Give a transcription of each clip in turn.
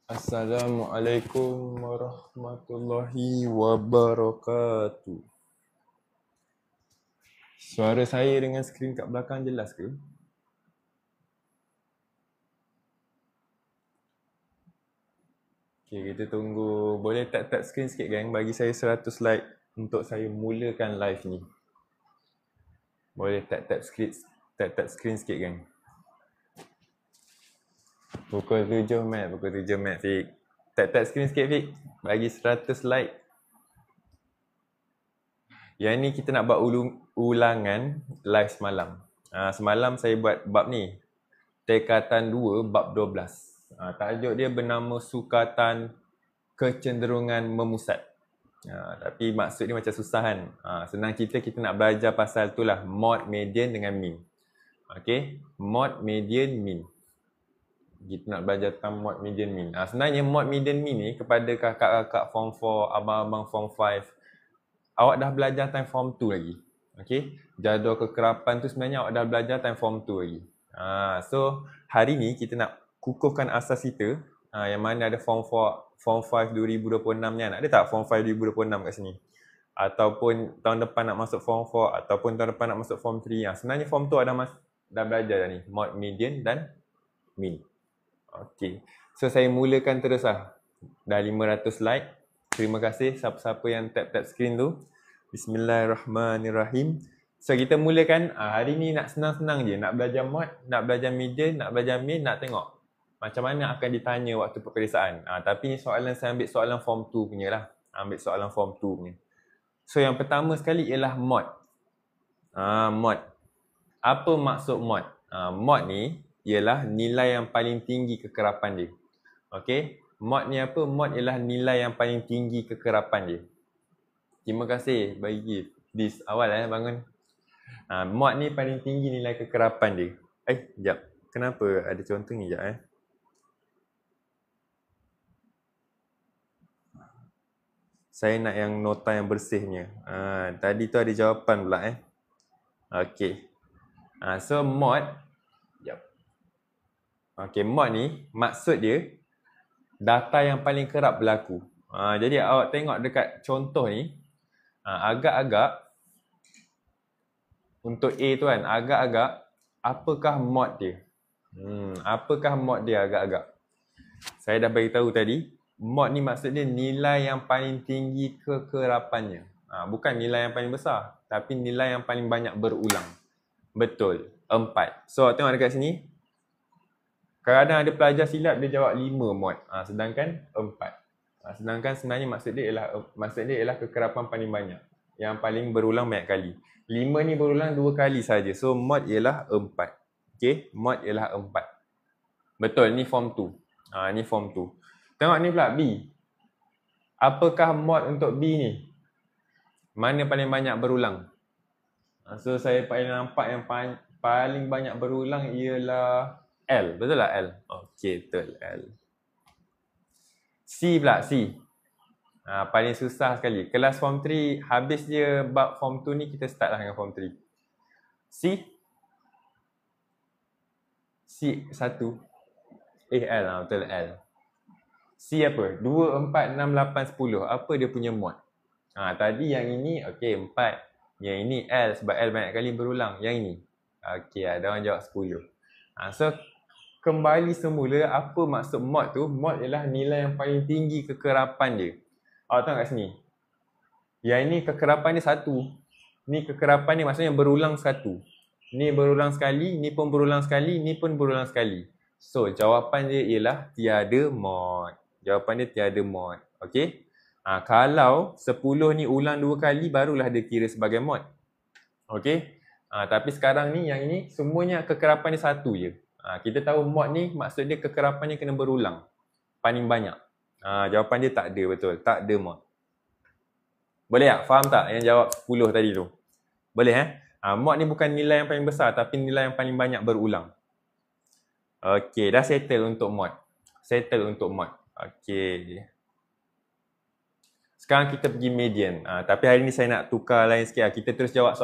Assalamualaikum warahmatullahi wabarakatuh. Suara saya dengan skrin kat belakang jelas ke? Okay, kita tunggu. Boleh tap skrin sikit gang, bagi saya 100 like untuk saya mulakan live ni. Boleh tap skrin sikit gang. Pukul 7 Mat, Fik. Tap skrin sikit Fik, bagi 100 like. Yang ni kita nak buat ulangan live semalam. Semalam saya buat bab ni, Tekatan 2 bab 12. Tajuk dia bernama Sukatan Kecenderungan Memusat. Tapi maksud dia macam susah kan. Senang kita nak belajar pasal tu lah, mod, median dengan mean. Okay, mod, median, mean. Kita nak belajar tentang mod, median, mean. Sebenarnya mod, median, mean ni kepada kakak-kakak form 4, abang-abang form 5, awak dah belajar time form 2 lagi. Okay, jadual kekerapan tu sebenarnya awak dah belajar time form 2 lagi. So hari ni kita nak kukuhkan asas kita, yang mana ada form 4, form 5 2026 ni kan. Ada tak form 5 2026 kat sini? Ataupun tahun depan nak masuk form 4, ataupun tahun depan nak masuk form 3. Sebenarnya form 2 dah belajar dah ni, mod, median dan mean. Okay, so saya mulakan terus lah. Dah 500 like. Terima kasih siapa-siapa yang tap screen tu. Bismillahirrahmanirrahim. So kita mulakan. Hari ni nak senang-senang je. Nak belajar mod, nak belajar median, nak belajar mean, nak tengok macam mana akan ditanya waktu peperiksaan. Tapi ni soalan, saya ambil soalan form 2 punya lah. Ambil soalan form 2 punya. So yang pertama sekali ialah mod. Mod. Apa maksud mod? Mod ni ialah nilai yang paling tinggi kekerapan dia. Okay. Mod ni apa? Mod ialah nilai yang paling tinggi kekerapan dia. Terima kasih bagi this awal bangun. Mod ni paling tinggi nilai kekerapan dia. Sekejap. Kenapa ada contoh ni sekejap Saya nak yang nota yang bersihnya. Tadi tu ada jawapan pula Okay. So mod. Okay, mod ni maksud dia data yang paling kerap berlaku. Jadi awak tengok dekat contoh ni, agak-agak untuk A tu kan, agak-agak apakah mod dia? Apakah mod dia agak-agak? Saya dah bagi tahu tadi, mod ni maksud dia nilai yang paling tinggi kekerapannya. Bukan nilai yang paling besar, tapi nilai yang paling banyak berulang. Betul, 4. So tengok dekat sini. Kadang-kadang ada pelajar silap dia jawab 5 mod. Sedangkan 4. Sedangkan sebenarnya maksud dia ialah kekerapan paling banyak. Yang paling berulang banyak kali. 5 ni berulang 2 kali saja. So mod ialah 4. Okay, mod ialah 4. Betul, ni form 2. Ni form 2. Tengok ni pula B. Apakah mod untuk B ni? Mana paling banyak berulang? So saya paling nampak yang paling banyak berulang ialah L. Betul tak L? Okey, betul L. C pula, C. Paling susah sekali. Kelas form 3, habis je bab form 2 ni, kita start lah dengan form 3. C. C 1. L betul L. C apa? 2, 4, 6, 8, 10. Apa dia punya mod? Tadi yang ini, okey 4. Yang ini L sebab L banyak kali berulang. Yang ini. Okey, ada orang jawab 10. So, kembali semula, apa maksud mod tu? Mod ialah nilai yang paling tinggi kekerapan dia. Awak tengok kat sini. Yang ini kekerapan dia 1. Ni kekerapan dia maksudnya berulang 1. Ni berulang sekali, ni pun berulang sekali, ni pun berulang sekali. So, jawapan dia ialah tiada mod. Jawapan dia tiada mod. Okey? Kalau 10 ni ulang 2 kali, barulah dia kira sebagai mod. Okey? Tapi sekarang ni, yang ini, semuanya kekerapan dia 1 je. Kita tahu mod ni maksud dia kekerapannya kena berulang. Paling banyak. Jawapan dia tak ada, betul. Tak ada mod. Boleh tak? Faham tak yang jawab 10 tadi tu? Boleh mod ni bukan nilai yang paling besar, tapi nilai yang paling banyak berulang. Okey, dah settle untuk mod. Settle untuk mod. Okey. Sekarang kita pergi median. Tapi hari ni saya nak tukar lain sikit. Kita terus jawab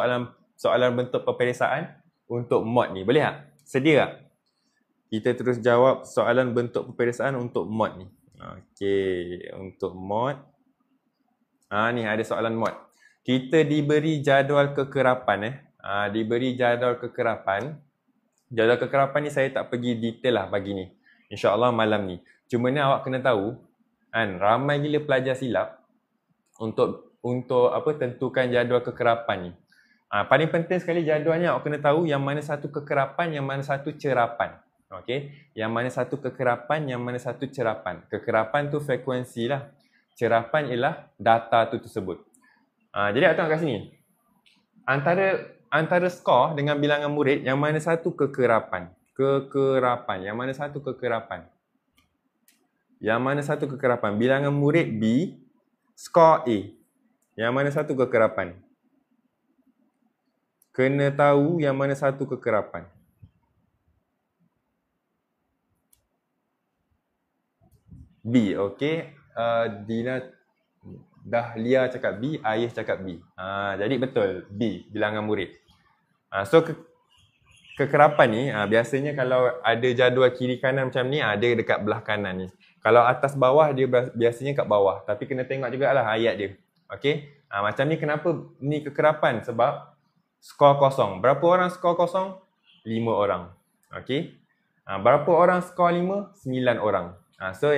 soalan bentuk peperiksaan untuk mod ni. Boleh tak? Sedia tak? Kita terus jawab soalan bentuk peperiksaan untuk mod ni. Okey, untuk mod. Ni ada soalan mod. Kita diberi jadual kekerapan diberi jadual kekerapan. Jadual kekerapan ni saya tak pergi detail lah pagi ni. InsyaAllah malam ni. Cuma ni awak kena tahu, kan, ramai gila pelajar silap untuk tentukan jadual kekerapan ni. Paling penting sekali jadualnya awak kena tahu yang mana satu kekerapan, yang mana satu cerapan. Okey, yang mana satu kekerapan, yang mana satu cerapan. Kekerapan tu frekuensi lah. Cerapan ialah data tu tersebut. Jadi awak tengok kat sini. Antara skor dengan bilangan murid, yang mana satu kekerapan. Kekerapan. Yang mana satu kekerapan. Yang mana satu kekerapan. Bilangan murid B, skor A. Yang mana satu kekerapan. Kena tahu yang mana satu kekerapan. B, okey. Dina Dahlia cakap B, Ayah cakap B. Jadi betul, B, bilangan murid. So kekerapan ni biasanya kalau ada jadual kiri kanan macam ni, dia dekat belah kanan ni. Kalau atas bawah dia biasanya kat bawah, tapi kena tengok jugalah ayat dia. Okey. Macam ni, kenapa ni kekerapan? Sebab skor kosong. Berapa orang skor kosong? 5 orang. Okey. Berapa orang skor 5? 9 orang. So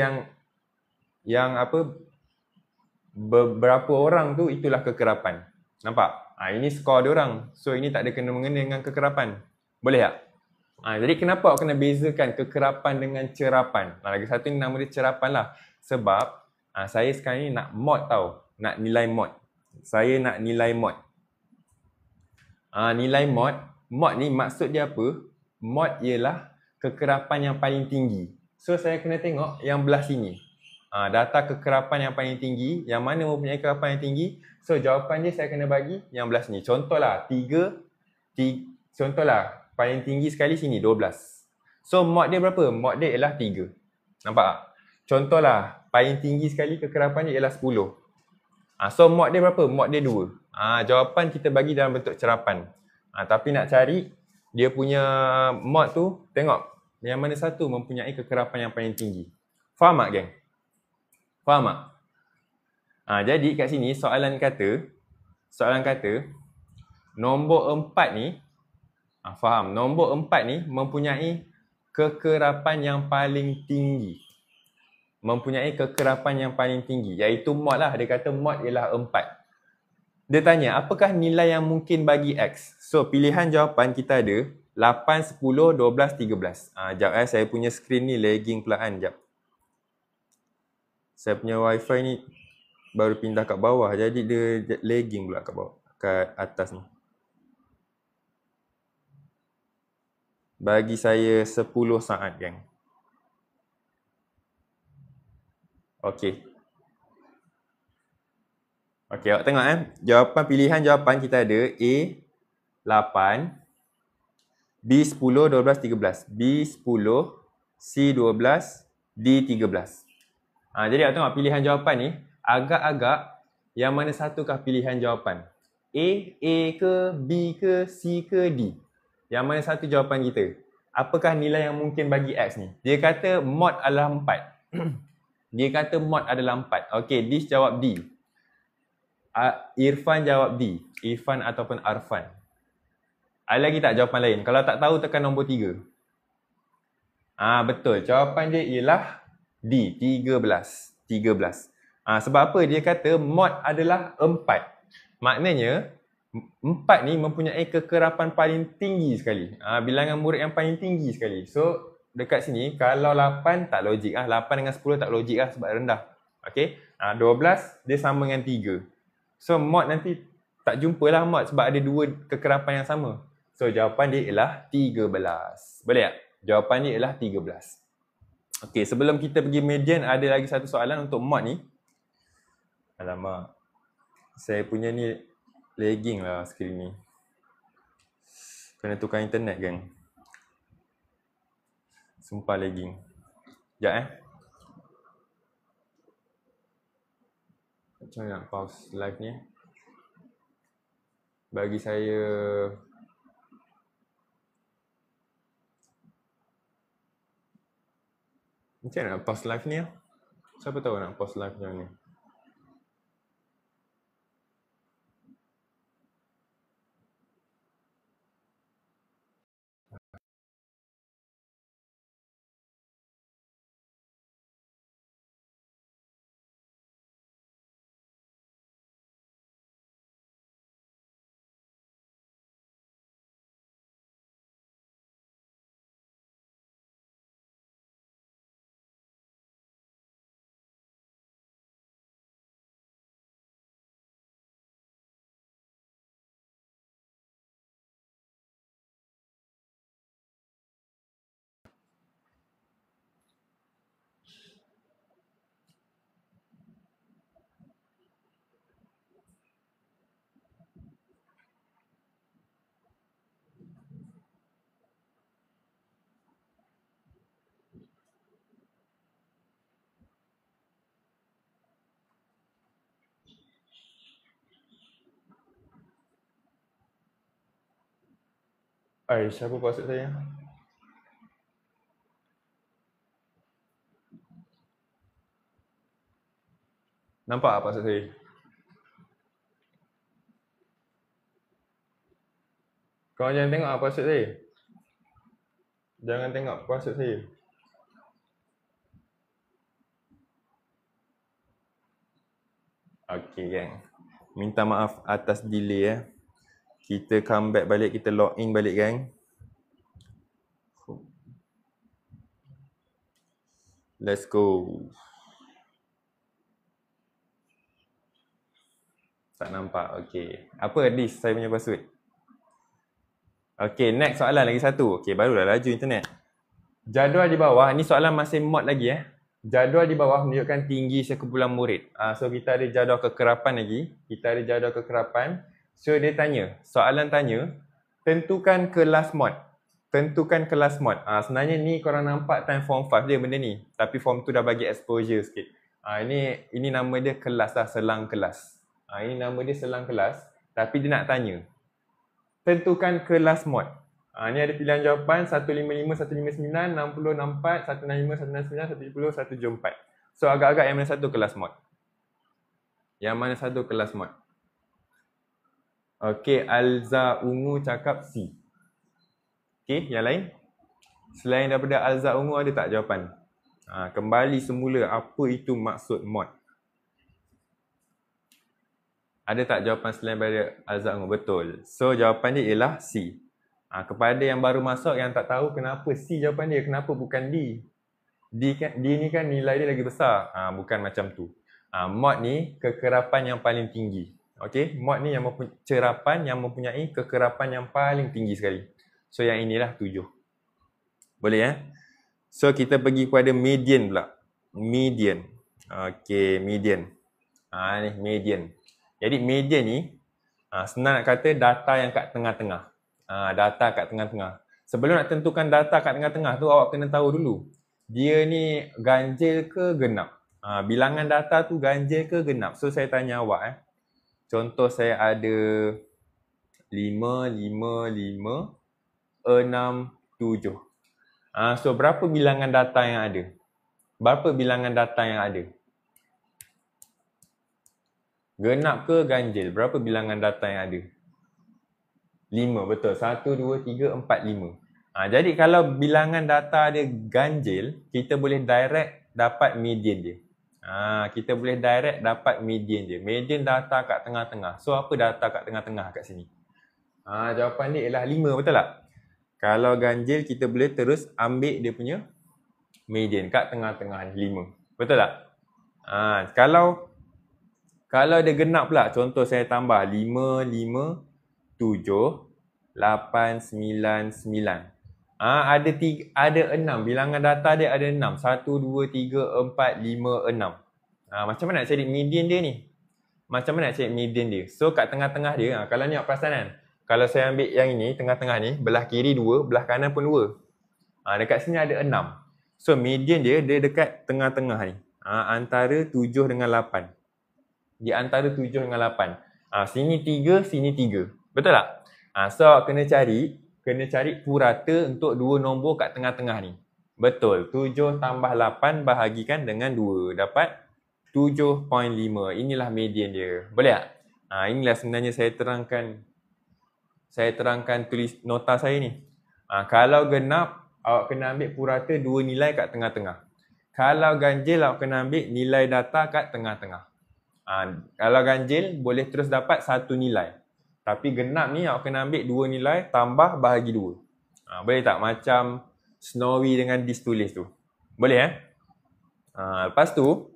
beberapa orang tu itulah kekerapan. Nampak? Ini skor dia orang. So ini tak ada kena-mengena dengan kekerapan. Boleh tak? Jadi kenapa awak kena bezakan kekerapan dengan cerapan? Lagi satu ni nama dia cerapan lah. Sebab saya sekarang ni nak mod tau. Nak nilai mod. Saya nak nilai mod. Nilai mod. Mod ni maksud dia apa? Mod ialah kekerapan yang paling tinggi. So saya kena tengok yang belah sini. Data kekerapan yang paling tinggi. Yang mana mempunyai kekerapan yang tinggi. So jawapan dia saya kena bagi yang belah sini. Contohlah contohlah paling tinggi sekali sini 12. So mod dia berapa? Mod dia ialah 3. Nampak tak? Contohlah paling tinggi sekali kekerapan dia ialah 10. So mod dia berapa? Mod dia 2. Jawapan kita bagi dalam bentuk cerapan. Tapi nak cari dia punya mod tu, tengok yang mana satu mempunyai kekerapan yang paling tinggi. Faham tak, geng? Faham tak? Jadi kat sini soalan kata nombor 4 ni, faham, nombor 4 ni mempunyai kekerapan yang paling tinggi. Mempunyai kekerapan yang paling tinggi, iaitu mod lah. Dia kata mod ialah 4. Dia tanya, apakah nilai yang mungkin bagi X? So pilihan jawapan kita ada 8, 10, 12, 13. Sekejap saya punya skrin ni lagging pelan. Sekejap. Saya punya wifi ni baru pindah kat bawah, jadi dia lagging pula kat bawah, kat atas ni. Bagi saya 10 saat, geng. Okey. Okey, awak tengok pilihan jawapan kita ada A 8, B 10, 12, 13. B 10, C 12, D 13. Jadi awak tengok pilihan jawapan ni agak-agak yang mana satukah pilihan jawapan? A ke, B ke, C ke, D? Yang mana satu jawapan kita? Apakah nilai yang mungkin bagi X ni? Dia kata mod adalah 4. Dia kata mod adalah 4. Okey, Dish jawab D. Irfan jawab D. Irfan ataupun Arfan. Ada lagi tak jawapan lain? Kalau tak tahu tekan nombor 3. Betul. Jawapan dia ialah D. 13. Sebab apa? Dia kata mod adalah 4. Maknanya 4 ni mempunyai kekerapan paling tinggi sekali. Bilangan murid yang paling tinggi sekali. So dekat sini kalau 8 tak logik 8 dengan 10 tak logik sebab rendah. Okey. 12 dia sama dengan 3. So mod nanti tak jumpalah mod sebab ada dua kekerapan yang sama. So jawapan dia ialah 13. Boleh tak? Jawapan dia ialah 13. Okey, sebelum kita pergi median ada lagi satu soalan untuk mod ni. Alamak. Saya punya ni lagging lah skrin ni. Kena tukar internet, geng. Sumpah lagging. Sekejap Macam mana nak pause live ni? Bagi saya macam mana nak pause live ni? Siapa tahu nak pause live macam ni? Siapa password saya? Nampak tak password saya? Kau jangan tengok password saya. Jangan tengok password saya. Okay gang. Minta maaf atas delay Kita come back balik, kita log in balik gang. Let's go. Tak nampak, okay. Apa this saya punya password? Okay, next soalan lagi satu. Okay, barulah laju internet. Jadual di bawah, ni soalan masih mod lagi Jadual di bawah menunjukkan tinggi sekumpulan murid. So kita ada jadual kekerapan lagi. Kita ada jadual kekerapan. So dia tanya, soalan tanya, tentukan kelas mod. Tentukan kelas mod. Sebenarnya ni korang nampak time form 5 dia benda ni. Tapi form tu dah bagi exposure sikit. Ini nama dia kelas lah, selang kelas. Ini nama dia selang kelas. Tapi dia nak tanya, tentukan kelas mod. Ni ada pilihan jawapan 155, 159, 60, 64, 165, 169, 170, 174. So agak-agak yang mana satu kelas mod? Yang mana satu kelas mod? Okay, Alza Ungu cakap C. Okay, yang lain? Selain daripada Alza Ungu ada tak jawapan? Kembali semula, apa itu maksud mod? Ada tak jawapan selain daripada Alza Ungu? Betul. So jawapan dia ialah C. Kepada yang baru masuk yang tak tahu kenapa C jawapan dia, kenapa bukan D? D ni kan nilai dia lagi besar. Bukan macam tu. Mod ni kekerapan yang paling tinggi. Okey, mod ni yang cerapan yang mempunyai kekerapan yang paling tinggi sekali. So yang inilah 7. Boleh So kita pergi kepada median pula. Median. Okey, median. Ni median. Jadi median ni senang nak kata data yang kat tengah-tengah. Data kat tengah-tengah. Sebelum nak tentukan data kat tengah-tengah tu, awak kena tahu dulu. Dia ni ganjil ke genap? Bilangan data tu ganjil ke genap? So saya tanya awak Contoh saya ada 5, 5, 5, 6, 7. So berapa bilangan data yang ada? Berapa bilangan data yang ada? Genap ke ganjil? Berapa bilangan data yang ada? 5, betul. 1, 2, 3, 4, 5. Jadi kalau bilangan data dia ganjil, kita boleh direct dapat median dia. Kita boleh direct dapat median dia. Median data kat tengah-tengah. So apa data kat tengah-tengah kat sini? Jawapan dia ialah 5, betul tak? Kalau ganjil, kita boleh terus ambil dia punya median kat tengah-tengah ni, 5. Betul tak? Kalau dia genap pula, contoh saya tambah 5, 5, 7, 8, 9, 9. Ada 6. Bilangan data dia ada 6. 1, 2, 3, 4, 5, 6. Macam mana nak cari median dia ni? Macam mana nak cari median dia? So kat tengah-tengah dia, kalau ni awak perasan kan? Kalau saya ambil yang ini, tengah-tengah ni, belah kiri 2, belah kanan pun 2. Dekat sini ada 6. So median dia dekat tengah-tengah ni. Antara 7 dengan 8. Di antara 7 dengan 8. Sini 3, sini 3. Betul tak? So kena cari purata untuk dua nombor kat tengah-tengah ni. Betul. 7 tambah 8 bahagikan dengan 2. Dapat 7.5. Inilah median dia. Boleh tak? Inilah sebenarnya saya terangkan tulis nota saya ni. Kalau genap, awak kena ambil purata 2 nilai kat tengah-tengah. Kalau ganjil, awak kena ambil nilai data kat tengah-tengah. Kalau ganjil, boleh terus dapat 1 nilai. Tapi genap ni, awak kena ambil 2 nilai tambah bahagi 2. Boleh tak? Macam Snowy dengan Dis tulis tu. Boleh lepas tu,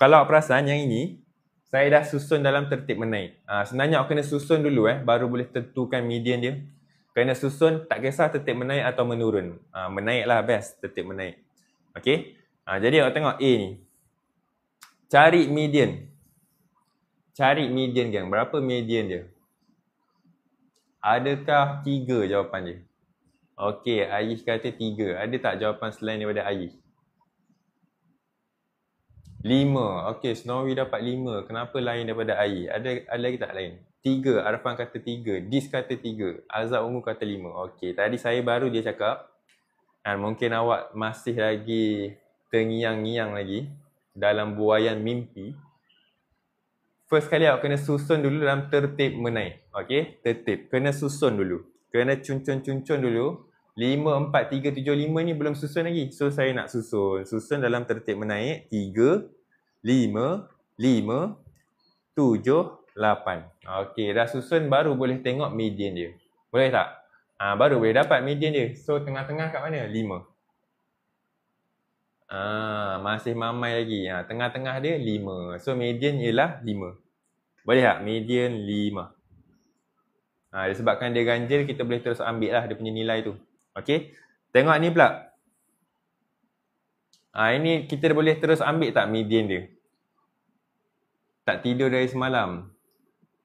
kalau awak perasan yang ini, saya dah susun dalam tertib menaik. Sebenarnya awak kena susun dulu baru boleh tentukan median dia. Kena susun, tak kisah tertib menaik atau menurun. Menaik lah best, tertib menaik. Okey. Jadi awak tengok A ni. Cari median. Cari median gang. Berapa median dia? Adakah 3 jawapan dia? Okey, Aish kata 3. Ada tak jawapan selain daripada Aish? 5. Okey, Snowy dapat 5. Kenapa lain daripada Aish? Ada lagi tak lain? 3. Arfan kata 3. Dis kata 3. Azab Ungu kata 5. Okey, tadi saya baru dia cakap. Mungkin awak masih lagi terngiang-ngiang lagi dalam buaian mimpi. First kali awak kena susun dulu dalam tertib menaik. Okey, tertib. Kena susun dulu. Kena cuncun-cuncun dulu. 5, 4, 3, 7, 5 ni belum susun lagi. So, saya nak susun. Susun dalam tertib menaik. 3, 5, 5, 7, 8. Okey, dah susun baru boleh tengok median dia. Boleh tak? Baru boleh dapat median dia. So, tengah-tengah kat mana? 5. Masih mamai lagi. Tengah-tengah dia 5. So, median ialah 5. Boleh tak? Median 5. Disebabkan dia ganjil, kita boleh terus ambil lah dia punya nilai tu. Okey. Tengok ni pula. Ini kita boleh terus ambil tak median dia? Tak tidur dari semalam.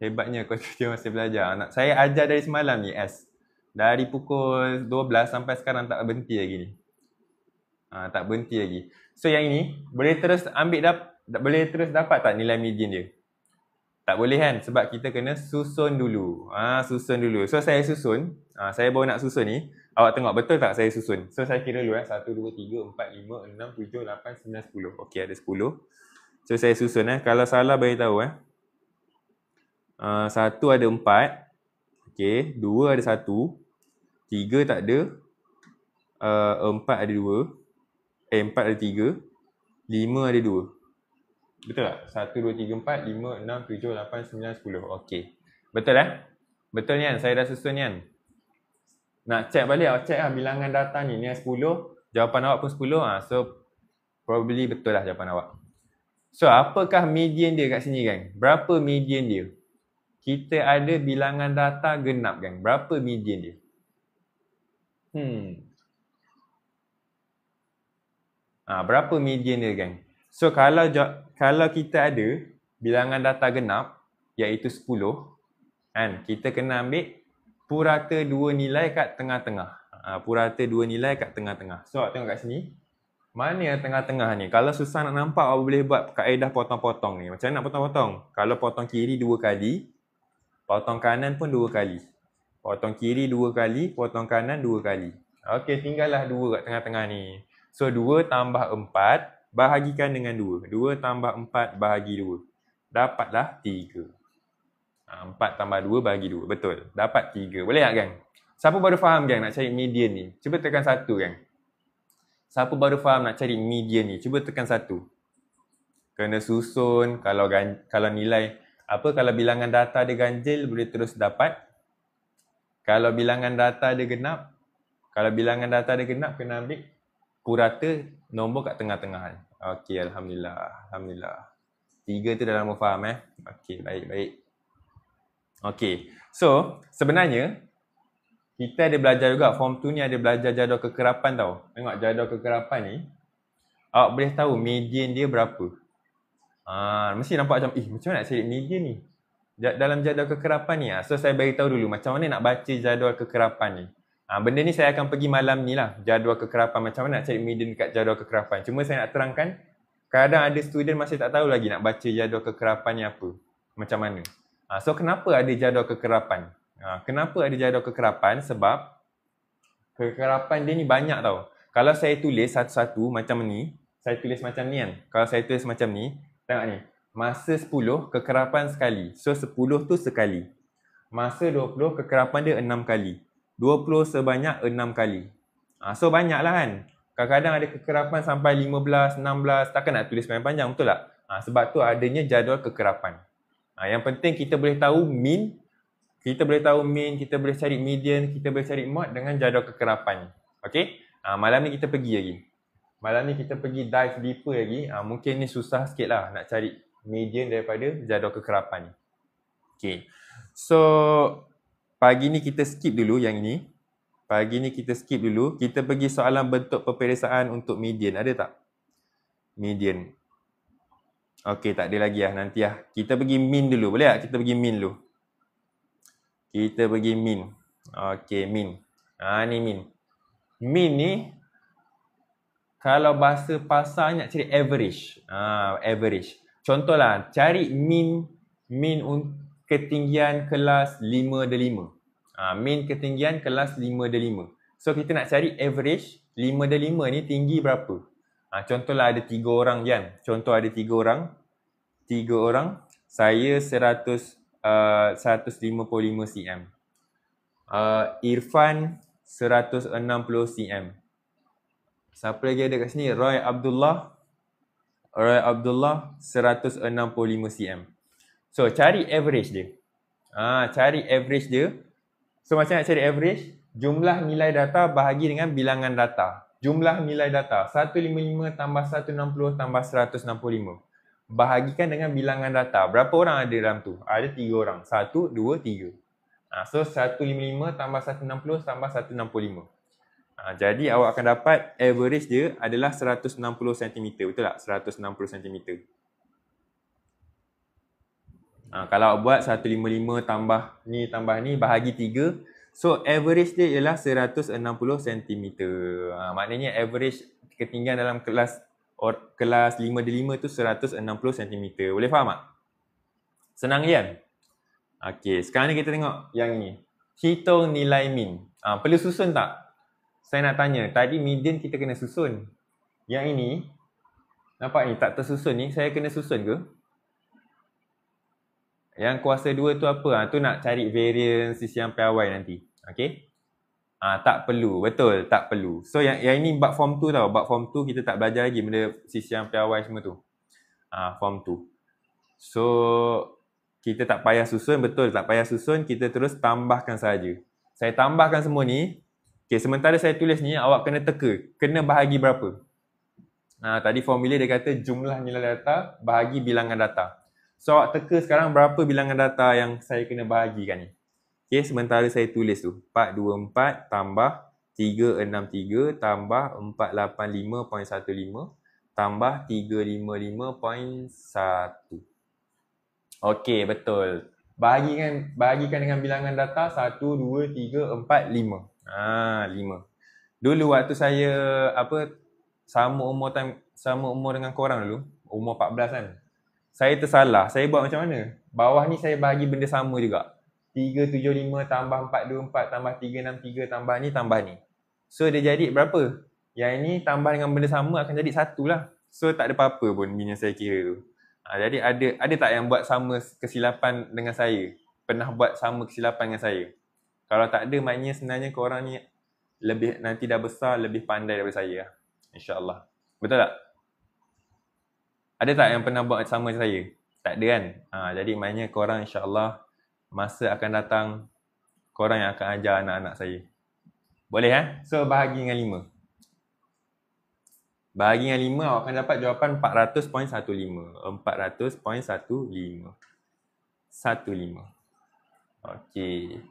Hebatnya kau masih belajar. Saya ajar dari semalam ni S. Dari pukul 12 sampai sekarang tak berhenti lagi ni. Tak berhenti lagi. So yang ini boleh terus ambil boleh terus dapat tak nilai median dia? Tak boleh kan? Sebab kita kena susun dulu. Susun dulu. So saya susun. Saya baru nak susun ni. Awak tengok betul tak saya susun? So saya kira dulu 1, 2, 3, 4, 5, 6, 7, 8, 9, 10. Okey, ada 10. So saya susun Kalau salah beritahu 1 ada 4. Okey, 2 ada 1. 3 tak ada. 4 ada 2. 4 ada 3. 5 ada 2. Betul tak? 1, 2, 3, 4, 5, 6, 7, 8, 9, 10. Okey. Betul Betul ni kan? Saya dah susun ni kan? Nak check balik, awak check lah bilangan data ni. Ni 10. Jawapan awak pun 10. So, probably betul lah jawapan awak. So, apakah median dia kat sini gang? Berapa median dia? Kita ada bilangan data genap gang. Berapa median dia? Berapa median dia gang? So, kalau kita ada bilangan data genap, iaitu 10, kan? Kita kena ambil purata 2 nilai kat tengah-tengah. Purata 2 nilai kat tengah-tengah. So, awak tengok kat sini. Mana yang tengah-tengah ni? Kalau susah nak nampak, awak boleh buat kaedah potong-potong ni. Macam mana nak potong-potong? Kalau potong kiri 2 kali, potong kanan pun 2 kali. Potong kiri 2 kali, potong kanan 2 kali. Okey, tinggallah 2 kat tengah-tengah ni. So, 2 tambah 4, bahagikan dengan 2. 2 tambah 4 bahagi 2. Dapatlah 3. 4 tambah 2 bahagi 2. Betul. Dapat 3. Boleh tak gang? Siapa baru faham gang nak cari median ni? Cuba tekan 1 gang. Siapa baru faham nak cari median ni? Cuba tekan 1. Kena susun. Kalau nilai kalau bilangan data dia ganjil boleh terus dapat. Kalau bilangan data dia genap, kena ambil purata nombor kat tengah-tengah. Okey, alhamdulillah. 3 tu dah lama faham Okey, baik. Okey. So, sebenarnya kita ada belajar juga form 2 ni ada belajar jadual kekerapan tau. Tengok jadual kekerapan ni. Awak boleh tahu median dia berapa. Mesti nampak macam mana nak cari median ni? Dalam jadual kekerapan ni. So saya beritahu dulu macam mana nak baca jadual kekerapan ni. Benda ni saya akan pergi malam ni lah. Jadual kekerapan. Macam mana nak cari median dekat jadual kekerapan. Cuma saya nak terangkan. Kadang ada student masih tak tahu lagi nak baca jadual kekerapan ni apa. Macam mana. So kenapa ada jadual kekerapan? Kenapa ada jadual kekerapan? Sebab kekerapan dia ni banyak tau. Kalau saya tulis satu-satu macam ni, saya tulis macam ni kan. Kalau saya tulis macam ni, tengok ni. Masa 10, kekerapan sekali. So 10 tu sekali. Masa 20, kekerapan dia 6 kali. 20 sebanyak 6 kali. So banyak lah kan. Kadang-kadang ada kekerapan sampai 15, 16. Takkan nak tulis panjang-panjang, betul tak? Sebab tu adanya jadual kekerapan. Yang penting kita boleh tahu mean. Kita boleh tahu mean, kita boleh cari median, kita boleh cari mod dengan jadual kekerapan. Okay? Malam ni kita pergi lagi. Malam ni kita pergi dive deeper lagi. Mungkin ni susah sikit lah nak cari median daripada jadual kekerapan. Okay. So, pagi ni kita skip dulu yang ini. Pagi ni kita skip dulu. Kita pergi soalan bentuk peperiksaan untuk median. Ada tak? Median. Okay, tak ada lagi lah. Nanti lah. Kita pergi mean dulu. Boleh tak? Kita pergi mean dulu. Kita pergi mean. Okay, mean. Ni mean. Mean ni, kalau bahasa pasar nak cari average. Average. Contohlah, cari mean ketinggian kelas 5/5. Mean ketinggian kelas 5/5. So, kita nak cari average 5/5 ni tinggi berapa? Contohlah ada 3 orang kan. Contoh ada 3 orang. 3 orang. Saya 155 cm. Irfan 160 cm. Siapa lagi ada kat sini? Roy Abdullah 165 cm. So, cari average dia. Cari average dia. So, macam nak cari average, jumlah nilai data bahagi dengan bilangan data. Jumlah nilai data 155 tambah 160 tambah 165. Bahagikan dengan bilangan data. Berapa orang ada dalam tu? Ada 3 orang. 1, 2, 3. So, 155 tambah 160 tambah 165. Jadi, awak akan dapat average dia adalah 160 cm. Betul tak? 160 cm. Kalau awak buat 155 tambah ni bahagi 3. So, average dia ialah 160 cm. Maknanya average ketinggian dalam kelas 5/5 tu 160 cm. Boleh faham tak? Senang kan? Okey, sekarang ni kita tengok yang ni. Hitung nilai mean. Perlu susun tak? Saya nak tanya, tadi median kita kena susun. Yang ini, nampak ni tak tersusun ni, saya kena susun ke? Yang kuasa 2 tu apa? Tu nak cari variance sisian piawai nanti. Okey? Tak perlu. Betul, tak perlu. So yang ini bab form 2 tau. Bab form 2 kita tak belajar lagi benda sisian piawai semua tu. Form 2. So kita tak payah susun, betul tak payah susun, kita terus tambahkan saja. Saya tambahkan semua ni. Okey, sementara saya tulis ni, awak kena teka. Kena bahagi berapa? Tadi formula dia kata jumlah nilai data bahagi bilangan data. So, awak teka sekarang berapa bilangan data yang saya kena bahagikan ni. Okey, sementara saya tulis tu. 424 tambah 363 tambah 485.15 tambah 355.1. Okey, betul. Bahagikan dengan bilangan data 1, 2, 3, 4, 5. 5. Dulu waktu saya sama umur dengan korang dulu, umur 14 kan. Saya tersalah. Saya buat macam mana? Bawah ni saya bahagi benda sama juga. 375 tambah 424 tambah 363 tambah ni. So dia jadi berapa? Yang ini tambah dengan benda sama akan jadi 1 lah. So tak ada apa-apa pun bina saya kira tu. Jadi ada tak yang buat sama kesilapan dengan saya? Pernah buat sama kesilapan dengan saya? Kalau tak ada, maknanya sebenarnya korang ni lebih, nanti dah besar, lebih pandai daripada saya. InsyaAllah. Betul tak? Ada tak yang pernah buat sama dengan saya? Tak ada kan? Jadi maknanya korang insyaAllah masa akan datang, korang yang akan ajar anak-anak saya. Boleh So bahagi dengan 5. Bahagi dengan 5, awak akan dapat jawapan 400.15. 400.15. 15. Okey.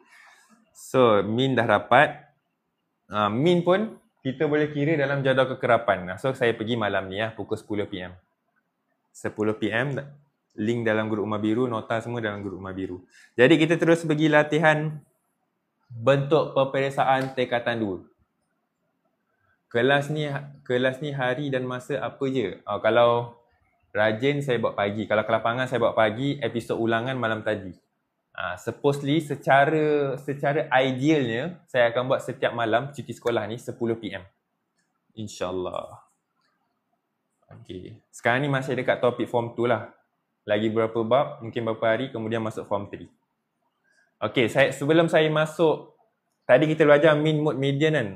So, mean dah dapat. Mean pun kita boleh kira dalam jadual kekerapan. So, saya pergi malam ni pukul 10 PM. 10 PM, link dalam grup Rumah Biru, nota semua dalam grup Rumah Biru. Jadi, kita terus pergi latihan bentuk peperiksaan tingkatan 2. Kelas ni hari dan masa apa je? Kalau rajin saya buat pagi. Kalau kelapangan saya buat pagi, episod ulangan malam tadi. Supposedly secara idealnya saya akan buat setiap malam cuti sekolah ni 10 PM. InsyaAllah. Okay. Sekarang ni masih dekat topik form 2 lah. Lagi beberapa bab, mungkin beberapa hari, kemudian masuk form 3. Okay, sebelum saya masuk, tadi kita belajar mean, mode, median kan.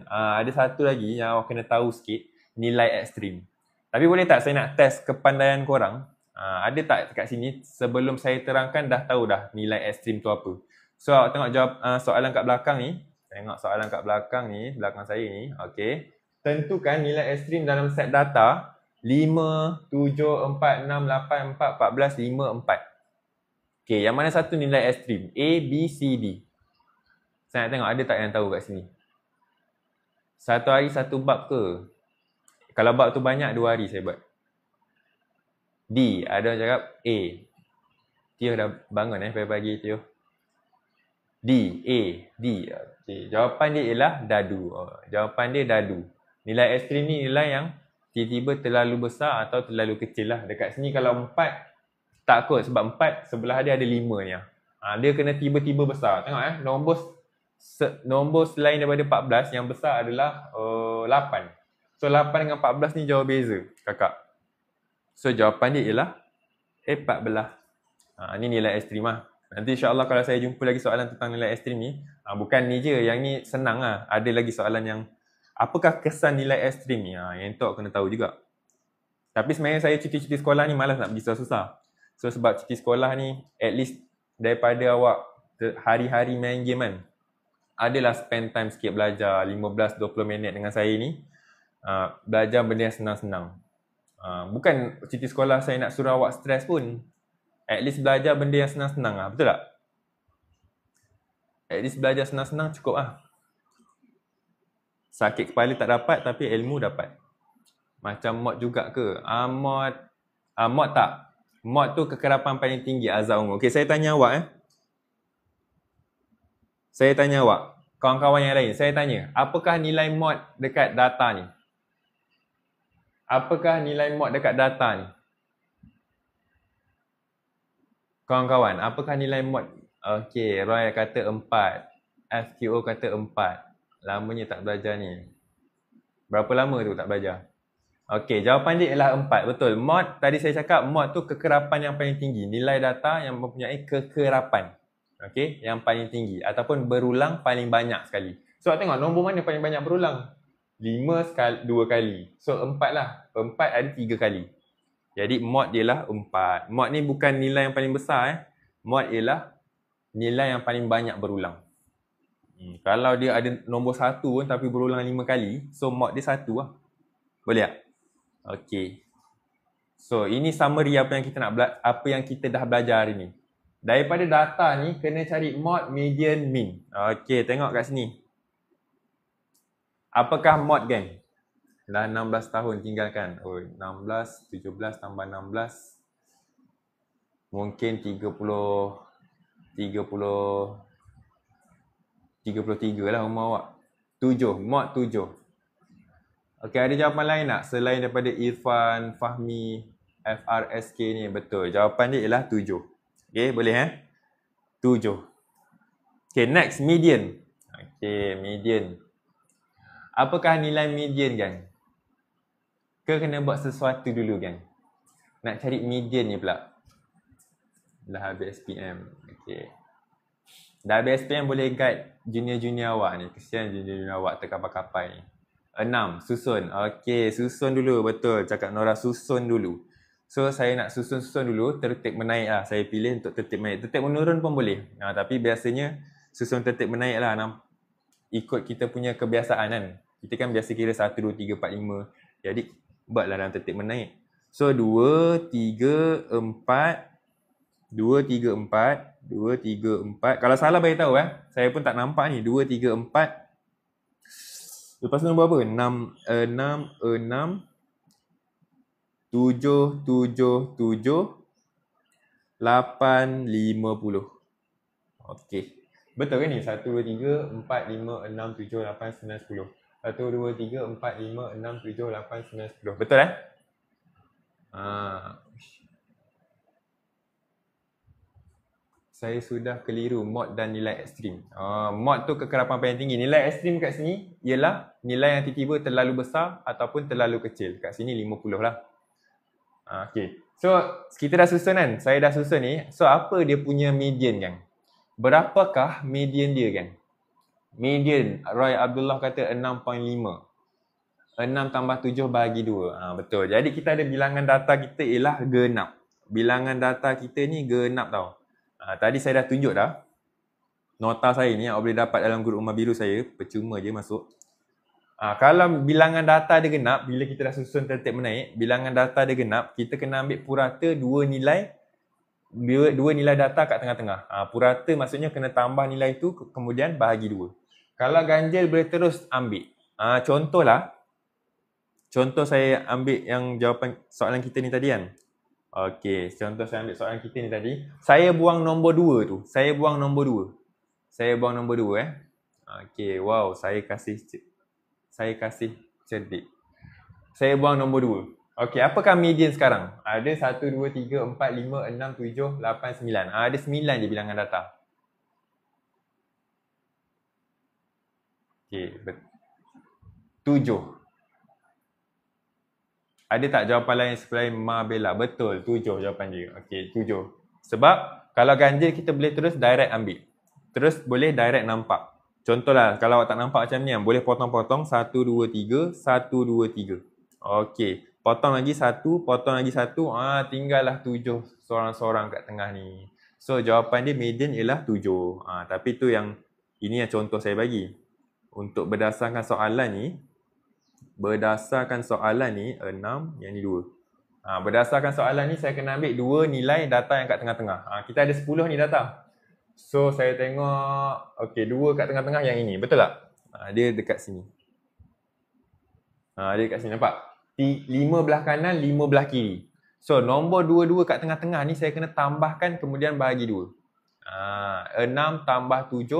Ada satu lagi yang awak kena tahu sikit, nilai ekstrim. Tapi boleh tak saya nak test kepandaian korang? Ada tak kat sini, sebelum saya terangkan dah tahu dah nilai ekstrim tu apa? So awak tengok jawab soalan kat belakang ni. Tengok soalan kat belakang ni, belakang saya ni. Okay. Tentukan nilai ekstrim dalam set data 5, 7, 4, 6, 8, 4, 14, 5, 4. Okay, yang mana satu nilai ekstrim? A, B, C, D. Saya nak tengok ada tak yang tahu kat sini? Satu hari satu bab ke? Kalau bab tu banyak, 2 hari saya buat. D, ada orang cakap A. Tio dah bangun pagi-pagi Tio. D, A, D. Okay. Jawapan dia ialah dadu. Jawapan dia dadu. Nilai ekstrim ni nilai yang tiba-tiba terlalu besar atau terlalu kecil lah. Dekat sini kalau 4, tak kot sebab 4 sebelah dia ada 5 ni. Dia kena tiba-tiba besar. Tengok nombor selain daripada 14 yang besar adalah 8. So 8 dengan 14 ni jauh beza kakak. So jawapan dia ialah 14. Ni nilai ekstrim lah. Nanti insyaAllah kalau saya jumpa lagi soalan tentang nilai ekstrim ni, bukan ni je, yang ni senang lah. Ada lagi soalan yang apakah kesan nilai ekstrim ni? Yang tu awak kena tahu juga. Tapi sebenarnya saya cuti-cuti sekolah ni malas nak pergi susah-susah. So sebab cuti sekolah ni, at least daripada awak hari-hari main game kan, adalah spend time sikit belajar 15-20 minit dengan saya ni. Belajar benda yang senang-senang. Bukan cuti sekolah saya nak suruh awak stres pun. At least belajar benda yang senang-senang lah. Betul tak? At least belajar senang-senang cukup lah. Sakit kepala tak dapat tapi ilmu dapat. Macam mod juga ke? Mod tak. Mod tu kekerapan paling tinggi azab umur. Okay, saya tanya awak Saya tanya awak, kawan-kawan yang lain, saya tanya, apakah nilai mod dekat data ni? Apakah nilai mod dekat data ni? Kawan-kawan, apakah nilai mod? Okey, Roy kata 4. FQO kata 4. Lamanya tak belajar ni. Berapa lama tu tak belajar? Okey, jawapan dia ialah 4. Betul. Mod, tadi saya cakap mod tu kekerapan yang paling tinggi. Nilai data yang mempunyai kekerapan. Okey, yang paling tinggi. Ataupun berulang paling banyak sekali. So, tengok nombor mana paling banyak berulang? 5 sekali, 2 kali. So, 4 lah. 4 ada 3 kali. Jadi mod dia lah 4. Mod ni bukan nilai yang paling besar. Mod ialah nilai yang paling banyak berulang. Kalau dia ada nombor 1 pun tapi berulang 5 kali, so mod dia 1 lah. Boleh tak? Okey. So ini summary apa yang kita dah belajar hari ni. Daripada data ni kena cari mod, median, mean. Okey, tengok kat sini. Apakah mod geng? Dah 16 tahun tinggalkan. 16, 17 tambah 16. Mungkin 33 lah umur awak. 7, mod 7. Okey, ada jawapan lain tak? Selain daripada Irfan, Fahmi, FRSK ni. Betul. Jawapan dia ialah 7. Okey, boleh 7. Okey, next, median. Okey, median. Apakah nilai median kan? Kena buat sesuatu dulu kan? Nak cari median ni pula. Dah habis SPM. Okey. Dah habis SPM boleh guide junior-junior awak ni. Kesian junior-junior awak terkapai-kapai ni. 6. Susun. Okey, susun dulu. Betul. Cakap Nora, susun dulu. So, saya nak susun-susun dulu. Tertib menaik lah. Saya pilih untuk tertib menaik. Tertib menurun pun boleh. Tapi biasanya susun tertib menaik lah. Ikut kita punya kebiasaan kan. Kita kan biasa kira 1, 2, 3, 4, 5. Jadi, buatlah dalam tertib menaik. So, 2, 3, 4. 2, 3, 4. 2, 3, 4. Kalau salah bagi tahu Saya pun tak nampak ni. 2, 3, 4. Lepas tu nombor apa? 6, 7, 7, 7, 8, 50. Okey. Betul ke ni? 1, 2, 3, 4, 5, 6, 7, 8, 9, 10. 1, 2, 3, 4, 5, 6, 7, 8, 9, 10. Betul Saya sudah keliru mod dan nilai ekstrim. Mod tu kekerapan paling tinggi. Nilai ekstrim kat sini ialah nilai yang tiba-tiba terlalu besar ataupun terlalu kecil. Kat sini 50 lah. Okay. So, kita dah susun kan? Saya dah susun ni. So, apa dia punya median kan? Berapakah median dia kan? Median, Roy Abdullah kata 6.5. 6 tambah 7 bahagi 2. Betul. Jadi, kita ada bilangan data kita ialah genap. Bilangan data kita ni genap tau. Tadi saya dah tunjuk dah nota saya ni yang boleh dapat dalam grup Rumah Biru saya. Percuma je masuk. Kalau bilangan data dia genap, bila kita dah susun tertib menaik, bilangan data dia genap, kita kena ambil purata dua nilai data kat tengah-tengah. Purata maksudnya kena tambah nilai tu kemudian bahagi 2. Kalau ganjil boleh terus ambil. Contoh saya ambil yang jawapan soalan kita ni tadi kan. Okey, contoh saya ambil soalan kita ni tadi. Saya buang nombor 2 tu. Saya buang nombor 2 Okey, wow, saya kasih cerdik. Saya buang nombor 2. Okey, apakah median sekarang? Ada 1, 2, 3, 4, 5, 6, 7, 8, 9. Ada 9 je bilangan data. Okey, 7. Ada tak jawapan lain selain Mabella? Betul, 7 jawapan dia. Okey, 7. Sebab kalau ganjil kita boleh terus direct ambil. Terus boleh direct nampak. Contohlah, kalau awak tak nampak macam ni, boleh potong-potong 1, 2, 3, 1, 2, 3. Okey, potong lagi 1, potong lagi 1. Tinggallah 7 seorang-seorang kat tengah ni. So, jawapan dia median ialah 7. Tapi tu yang, ini yang contoh saya bagi. Untuk berdasarkan soalan ni, 6, yang ni 2. Berdasarkan soalan ni, saya kena ambil 2 nilai data yang kat tengah-tengah. Kita ada 10 ni data. So, saya tengok, okey, 2 kat tengah-tengah yang ini. Betul tak? Dia dekat sini. Dia dekat sini, nampak? 5 belah kanan, 5 belah kiri. So, nombor 2 kat tengah-tengah ni, saya kena tambahkan kemudian bahagi 2. 6 tambah 7,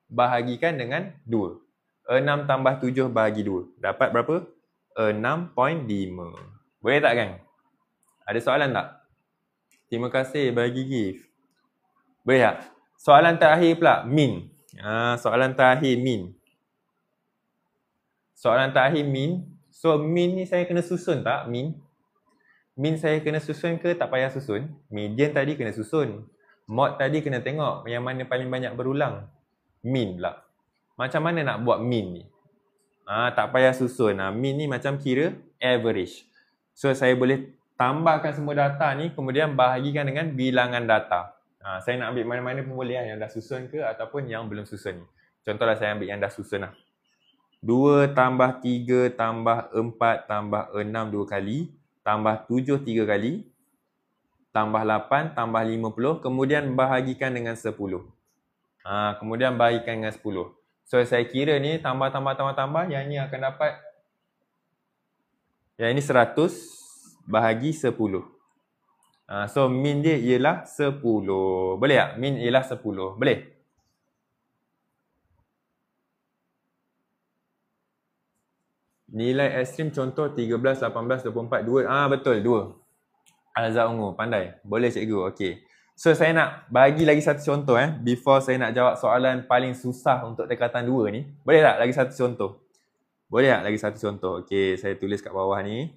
bahagikan dengan 2. 6 tambah 7 bahagi 2. Dapat berapa? 6.5. Boleh tak kan? Ada soalan tak? Terima kasih bagi gift. Boleh tak? Soalan terakhir pula, min. Soalan terakhir, min. So, min ni saya kena susun tak? Min saya kena susun ke tak payah susun? Median tadi kena susun. Mod tadi kena tengok yang mana paling banyak berulang. Min pula. Macam mana nak buat min ni? Tak payah susun. Min ni macam kira average. So, saya boleh tambahkan semua data ni, kemudian bahagikan dengan bilangan data. Saya nak ambil mana-mana pun boleh yang dah susun ke ataupun yang belum susun ni. Contohlah saya ambil yang dah susun lah. 2 tambah 3 tambah 4 tambah 6 2 kali, tambah 7 3 kali, tambah 8 tambah 50, kemudian bahagikan dengan 10. Kemudian bahagikan dengan 10. So, saya kira ni tambah, yang ni akan dapat, yang ini 100 bahagi 10. So, min dia ialah 10. Boleh tak? Min ialah 10. Boleh? Nilai ekstrim contoh 13, 18, 24, 2. Betul, 2. Alza ungu, pandai. Boleh cikgu, okey. So, saya nak bagi lagi satu contoh before saya nak jawab soalan paling susah untuk tingkatan 2 ni. Boleh tak lagi satu contoh? Boleh tak lagi satu contoh? Okey, saya tulis kat bawah ni.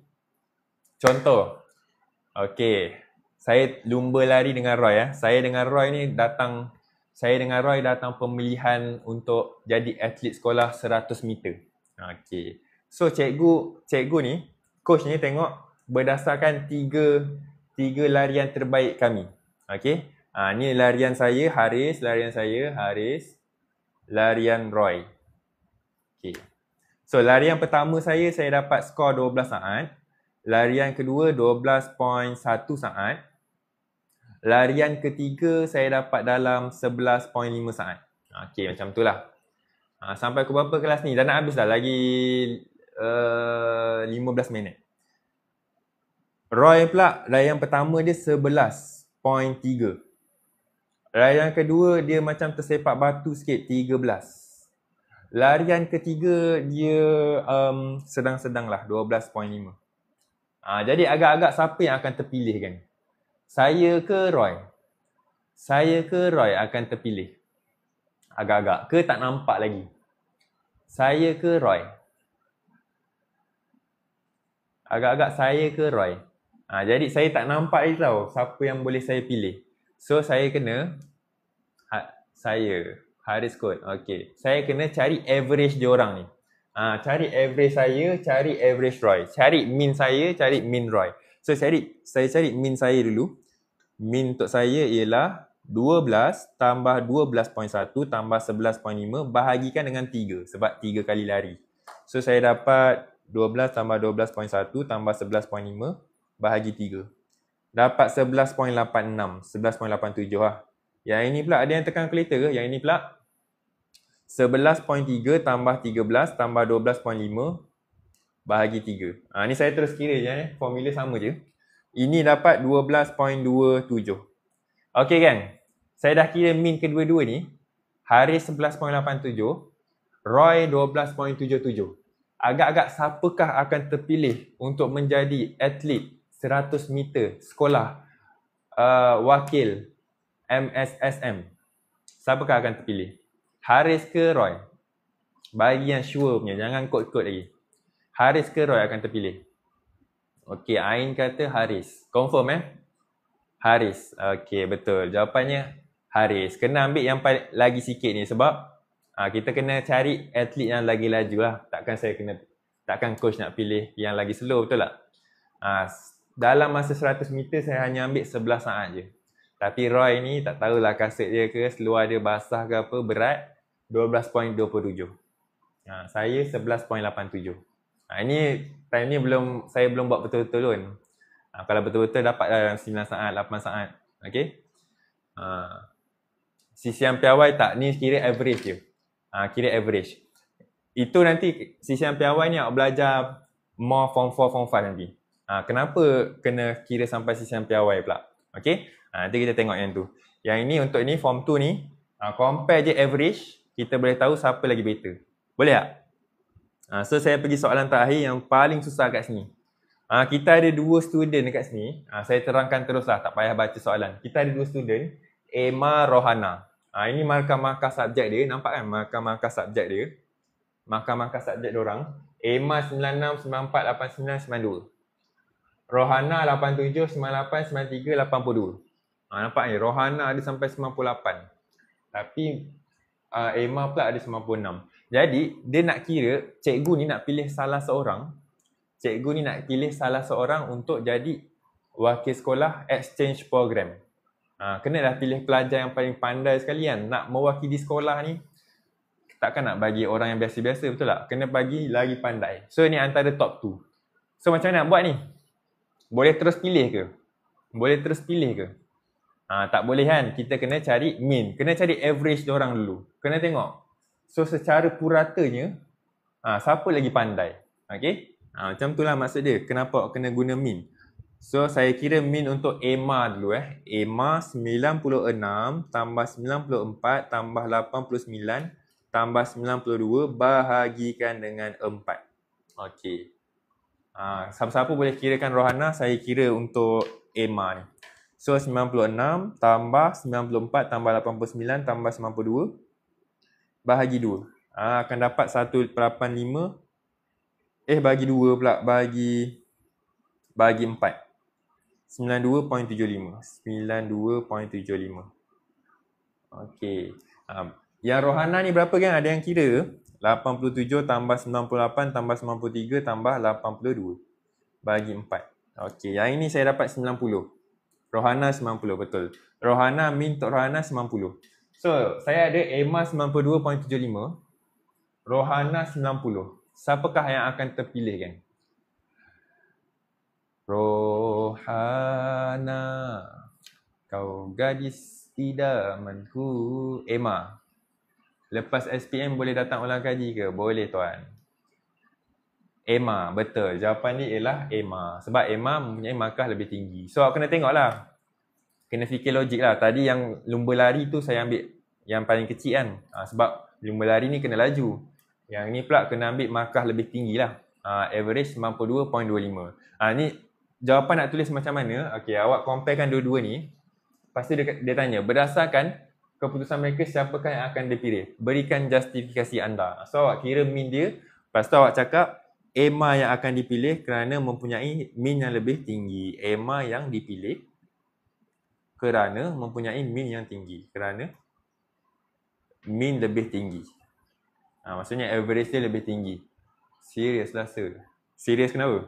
Contoh. Okey. Saya lumba lari dengan Roy. Saya dengan Roy datang pemilihan untuk jadi atlet sekolah 100 meter. Okey. So, cikgu ni, coach ni tengok berdasarkan tiga larian terbaik kami. Okey. Ni larian saya, Haris, larian Roy. Okey. So, larian pertama saya dapat skor 12 saat. Larian kedua 12.1 saat. Larian ketiga saya dapat dalam 11.5 saat. Okey, macam itulah. Sampai ke berapa kelas ni? Dah nak habis dah. Lagi 15 minit. Roy pula, larian pertama dia 11.3. Larian kedua dia macam tersepak batu sikit, 13. Larian ketiga dia sedang-sedang lah, 12.5. Jadi agak-agak siapa yang akan terpilih kan? Saya ke Roy? Saya ke Roy akan terpilih? Agak-agak. Ke tak nampak lagi? Saya ke Roy? Agak-agak saya ke Roy? Jadi saya tak nampak lagi tau siapa yang boleh saya pilih. So saya kena saya Haris Kot. Okay. Saya kena cari average diorang ni. Cari average saya, cari average Roy. Cari mean saya, cari mean Roy. So saya cari mean saya dulu. Mean untuk saya ialah 12 tambah 12.1 tambah 11.5 bahagikan dengan 3 sebab 3 kali lari. So saya dapat 12 tambah 12.1 tambah 11.5 bahagi 3. Dapat 11.86, 11.87 lah. Yang ini pula ada yang tekan kalkulator ke? Yang ini pula 11.3 tambah 13 tambah 12.5 bahagi 3. Ni saya terus kira je formula sama je. Ini dapat 12.27. Okey kan? Saya dah kira mean kedua-dua ni. Haris 11.87, Roy 12.77. Agak-agak siapakah akan terpilih untuk menjadi atlet 100 meter sekolah wakil MSSM? Siapakah akan terpilih? Haris ke Roy? Bagi yang sure punya, jangan kod-kod lagi. Haris ke Roy akan terpilih? Okey, Ain kata Haris. Confirm Haris. Okey, betul. Jawapannya Haris. Kena ambil yang lagi sikit ni sebab kita kena cari atlet yang lagi laju lah. Takkan coach nak pilih yang lagi slow, betul tak? Dalam masa 100 meter saya hanya ambil 11 saat je. Tapi Roy ni tak tahulah kasut dia ke, seluar dia basah ke apa, berat 12.27. Saya 11.87. Ini time ni saya belum buat betul-betul pun. Kalau betul-betul dapat dalam 9 saat, 8 saat. Okay. Sisian piawai tak, ni kira average je. Kira average. Itu nanti sisian piawai ni awak belajar more form 4, form 5 nanti. Kenapa kena kira sampai sisian piawai pula? Okay. Nanti kita tengok yang tu. Yang ini untuk ni form 2 ni, compare je average, kita boleh tahu siapa lagi better. Boleh tak? So saya pergi soalan terakhir yang paling susah kat sini. Kita ada 2 student dekat sini. Saya terangkan teruslah, tak payah baca soalan. Kita ada 2 student, Emma, Rohana. Ini markah-markah subjek dia. Nampak kan markah-markah subjek dia? Markah-markah subjek diorang. Emma 96, 94, 89, 92. Rohana 87, 98, 93, 82. Nampak ni, Rohana ada sampai 98. Tapi Emma pula ada 96. Jadi, dia nak kira, cikgu ni nak pilih salah seorang. Cikgu ni nak pilih salah seorang untuk jadi wakil sekolah exchange program. Kenalah pilih pelajar yang paling pandai sekali kan. Nak mewakili sekolah ni, takkan nak bagi orang yang biasa-biasa, betul tak? Kena bagi lagi pandai. So, ni antara top 2. So, macam mana nak buat ni? Boleh terus pilih ke? Boleh terus pilih ke? Tak boleh kan? Kita kena cari mean. Kena cari average diorang dulu. Kena tengok. So, secara puratanya, siapa lagi pandai? Okay? Macam tu lah maksud dia. Kenapa kena guna mean? So, saya kira mean untuk Emma dulu. Emma 96 tambah 94 tambah 89 tambah 92 bahagikan dengan 4. Okay. Siapa-siapa boleh kirakan Rohana, saya kira untuk Emma ni. So 96 tambah 94 tambah 89 tambah 92 bahagi 2. Akan dapat 185. Bagi 2 pula, bagi 4. 92.75. 92.75. Okey. Yang Rohana ni berapa kan? Ada yang kira? 87 tambah 98 tambah 93 tambah 82 bagi 4. Okey, yang ini saya dapat 90. Rohana 90, betul. Rohana, mean untuk Rohana 90. So, saya ada Emma 92.75. Rohana 90. Siapakah yang akan terpilih kan? Rohana, kau gadis idamanku. Emma, lepas SPM boleh datang ulang kaji ke? Boleh tuan. Emma, betul. Jawapan ni ialah Emma. Sebab Emma mempunyai markah lebih tinggi. So, kena tengok lah. Kena fikir logik lah. Tadi yang lumba lari tu saya ambil yang paling kecil kan. Sebab lumba lari ni kena laju. Yang ni pula kena ambil markah lebih tinggi lah. Average 92.25. Ni jawapan nak tulis macam mana? Okay, awak comparekan dua-dua ni. Lepas tu dia tanya, berdasarkan keputusan mereka siapakah yang akan dipilih? Berikan justifikasi anda. So awak kira mean dia, lepas tu awak cakap EMA yang akan dipilih kerana mempunyai mean yang lebih tinggi. EMA yang dipilih kerana mempunyai mean yang tinggi. Kerana mean lebih tinggi. Maksudnya average dia lebih tinggi. Serius lah sir. Serius kenapa?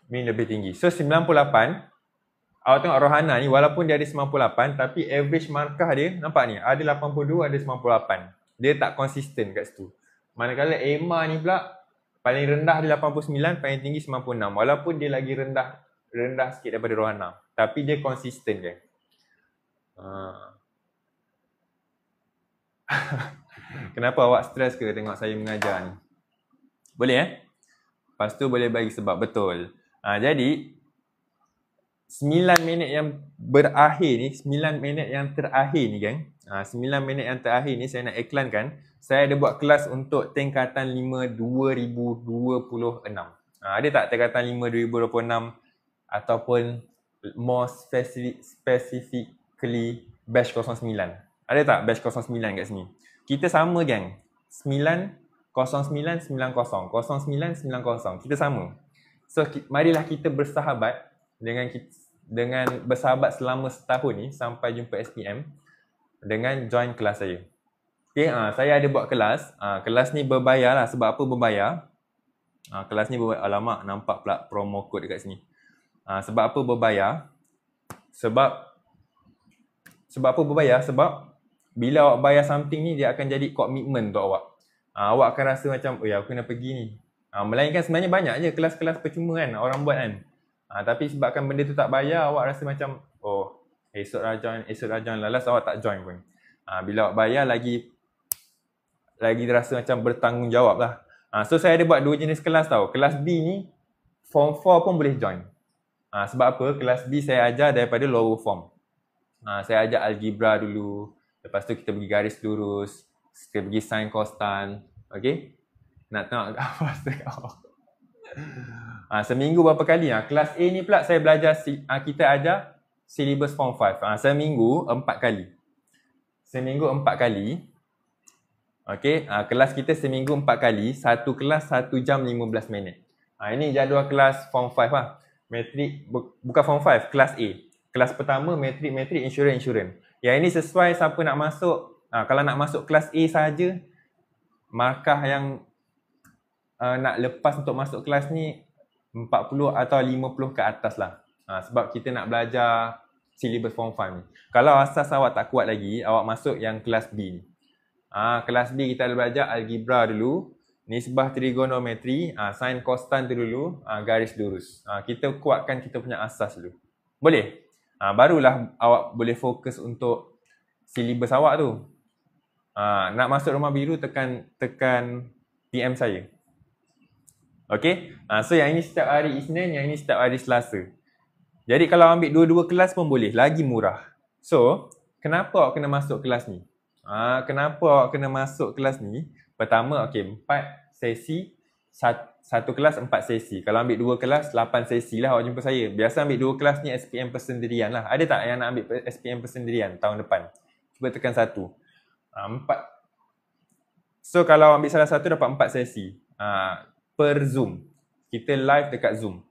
Mean lebih tinggi. So 98, awak tengok Rohana ni walaupun dia ada 98 tapi average markah dia nampak ni ada 82, ada 98. Dia tak konsisten kat situ. Manakala EMA ni pula paling rendah dia 89, paling tinggi 96. Walaupun dia lagi rendah sikit daripada Rohana. Tapi dia konsisten kan. Kenapa awak stres ke tengok saya mengajar ni? Boleh Lepas tu boleh bagi sebab betul. Jadi 9 minit yang berakhir ni, 9 minit yang terakhir ni kan. 9 minit yang terakhir ni saya nak iklankan. Saya ada buat kelas untuk tingkatan 5 2026. Ada tak tingkatan 5 2026 ataupun more specifically batch 09? Ada tak batch 09 kat sini? Kita sama gang. 90990 0990. Kita sama. So marilah kita bersahabat dengan bersahabat selama setahun ni sampai jumpa SPM dengan join kelas saya. Okay, saya ada buat kelas. Kelas ni berbayar lah. Sebab apa berbayar? Kelas ni berbayar. Alamak, nampak pula promo code dekat sini. Sebab apa berbayar? Sebab apa berbayar? Sebab bila awak bayar something ni, dia akan jadi komitmen untuk awak. Awak akan rasa macam, oh ya, aku kena pergi ni. Melainkan sebenarnya banyak je kelas-kelas percuma kan, orang buat kan. Tapi sebabkan benda tu tak bayar, awak rasa macam, oh, esok dah join, lalas awak tak join pun. Bila awak bayar, lagi rasa macam bertanggungjawab lah. So saya ada buat dua jenis kelas tau. Kelas B ni, form 4 pun boleh join. Sebab apa? Kelas B saya ajar daripada lower form. Saya ajar algebra dulu. Lepas tu kita pergi garis lurus. Kita pergi sin costan. Okay? Nak tengok apa sekarang. Seminggu berapa kali? Kelas A ni pula saya belajar, kita ajar syllabus form 5. Seminggu 4 kali. Seminggu 4 kali. Okay, kelas kita seminggu 4 kali. Satu kelas 1 jam 15 minit. Ini jadual kelas form 5 lah. Metrik, bukan form 5, kelas A. Kelas pertama metrik, insurans. Yang ini sesuai siapa nak masuk. Kalau nak masuk kelas A saja, markah yang nak lepas untuk masuk kelas ni 40 atau 50 ke atas lah. Sebab kita nak belajar syllabus form 5 ni. Kalau asas awak tak kuat lagi, awak masuk yang kelas B ni. Kelas B kita ada belajar algebra dulu, nisbah trigonometri, sin costan tu dulu, garis lurus. Kita kuatkan kita punya asas dulu. Boleh? Barulah awak boleh fokus untuk syllabus awak tu. Nak masuk rumah biru, tekan PM saya. Okay? So yang ini setiap hari Isnin, yang ini setiap hari Selasa. Jadi kalau ambil dua-dua kelas pun boleh, lagi murah. So, kenapa awak kena masuk kelas ni? Kenapa awak kena masuk kelas ni? Pertama, 4 sesi, satu kelas 4 sesi. Kalau ambil 2 kelas, 8 sesi lah awak jumpa saya. Biasa ambil 2 kelas ni SPM persendirian lah. Ada tak yang nak ambil SPM persendirian tahun depan? Cuba tekan 1. 4. So kalau ambil salah satu dapat 4 sesi. Per Zoom. Kita live dekat Zoom.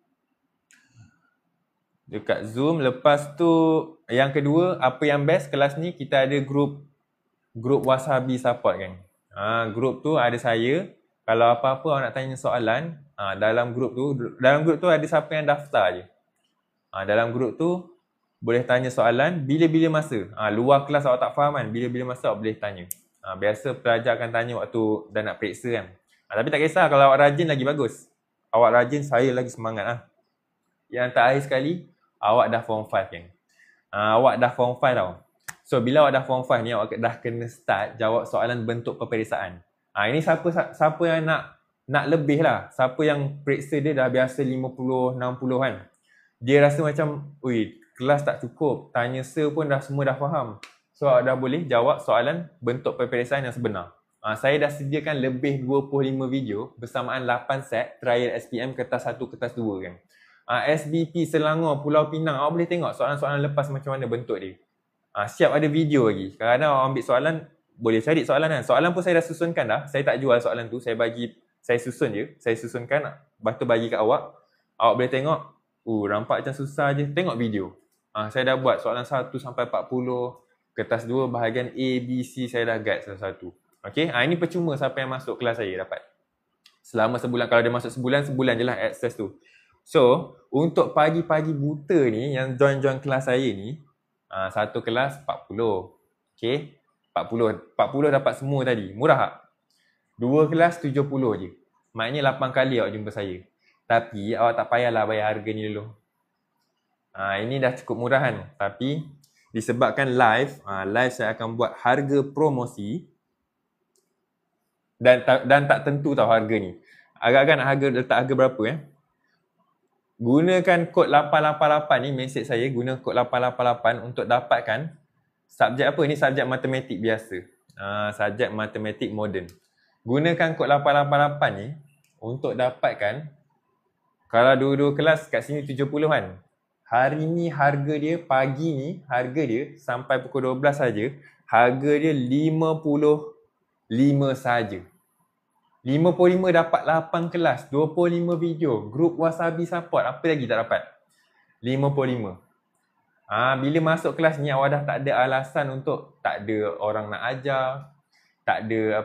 Lepas tu yang kedua, apa yang best kelas ni, kita ada group Wasabi support kan. Group tu ada saya. Kalau apa-apa awak nak tanya soalan, dalam group tu ada siapa yang daftar je. Dalam group tu boleh tanya soalan bila-bila masa. Luar kelas awak tak faham kan, bila-bila masa awak boleh tanya. Biasa pelajar akan tanya waktu dah nak periksa kan. Tapi tak kisah, kalau awak rajin lagi bagus. Awak rajin, saya lagi semangat lah. Yang terakhir sekali, awak dah form 5 kan. Awak dah form 5 tau. So bila awak dah form 5 ni, awak dah kena start jawab soalan bentuk peperiksaan. Ini siapa yang nak lebih lah. Siapa yang periksa dia dah biasa 50, 60 kan. Dia rasa macam, ui, kelas tak cukup. Tanya sir pun semua dah faham. So awak dah boleh jawab soalan bentuk peperiksaan yang sebenar. Saya dah sediakan lebih 25 video bersamaan 8 set trial SPM kertas 1, kertas 2 kan. SBP Selangor, Pulau Pinang. Awak boleh tengok soalan-soalan lepas macam mana bentuk dia. Siap ada video lagi. Kadang-kadang awak ambil soalan, boleh cari soalan kan. Soalan pun saya dah susunkan dah. Saya tak jual soalan tu. Saya susun je. Saya susunkan. Lepas tu bagi kat awak. Awak boleh tengok. Nampak macam susah je. Tengok video. Saya dah buat soalan 1 sampai 40. Kertas 2 bahagian A, B, C saya dah guide satu-satu. Okay. Ini percuma siapa yang masuk kelas saya dapat. Selama sebulan. Kalau dia masuk sebulan je lah access tu. So, untuk pagi-pagi buta ni yang join kelas saya ni, satu kelas 40. Okay. 40 dapat semua tadi. Murah tak? 2 kelas 70 je. Maknanya 8 kali awak jumpa saya. Tapi awak tak payahlah bayar harga ni dulu. Ini dah cukup murah kan. Tapi disebabkan live saya akan buat harga promosi. Dan tak tentu tau harga ni. Agak-agak nak letak harga berapa Gunakan kod 888 ni, mesej saya guna kod 888 untuk dapatkan subjek apa ni, subjek matematik biasa. Subjek matematik moden. Gunakan kod 888 ni untuk dapatkan, kalau dua-dua kelas kat sini 70 kan. Hari ni harga dia, pagi ni harga dia sampai pukul 12 saja, harga dia 55 saja. 55 dapat 8 kelas, 25 video, grup Wasabi support, apa lagi tak dapat? 55. Bila masuk kelas ni awak dah tak ada alasan untuk, tak ada orang nak ajar, tak ada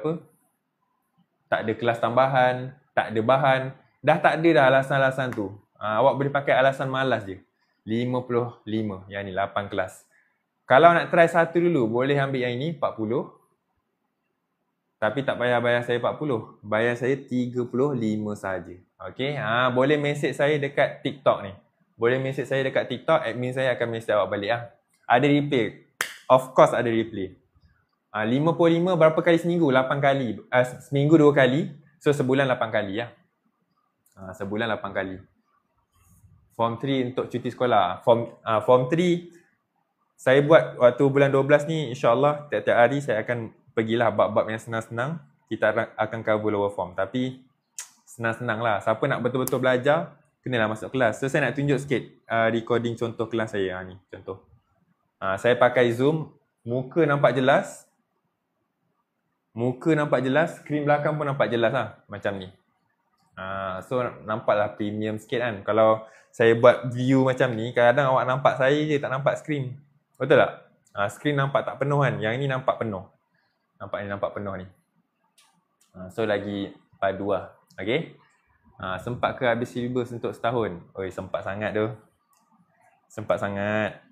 tak ada kelas tambahan, tak ada bahan, dah tak ada dah alasan-alasan tu. Awak boleh pakai alasan malas je. 55, yang ni 8 kelas. Kalau nak try satu dulu, boleh ambil yang ini 40. Tapi tak payah bayar saya 40. Bayar saya 35 saja. Okey. Boleh mesej saya dekat TikTok ni. Boleh mesej saya dekat TikTok, admin saya akan mesej awak balik Ada replay. Of course ada replay. 55 berapa kali seminggu? 8 kali. Seminggu 2 kali. So sebulan 8 kali sebulan 8 kali. Form 3 untuk cuti sekolah. Form 3 saya buat waktu bulan 12 ni, insyaAllah tiap-tiap hari saya akan pergilah bab-bab yang senang-senang. Kita akan cover lower form. Tapi senang-senang lah. Siapa nak betul-betul belajar, kenalah masuk kelas. So saya nak tunjuk sikit recording contoh kelas saya. Ni contoh. Saya pakai Zoom. Muka nampak jelas. Skrin belakang pun nampak jelas macam ni. So nampaklah premium sikit kan. Kalau saya buat view macam ni, kadang-kadang awak nampak saya je, tak nampak skrin. Betul tak? Skrin nampak tak penuh kan. Yang ni nampak penuh. Nampak penuh ni. So lagi padu Okay. Sempat ke habis syllabus untuk setahun? Sempat sangat tu. Sempat sangat.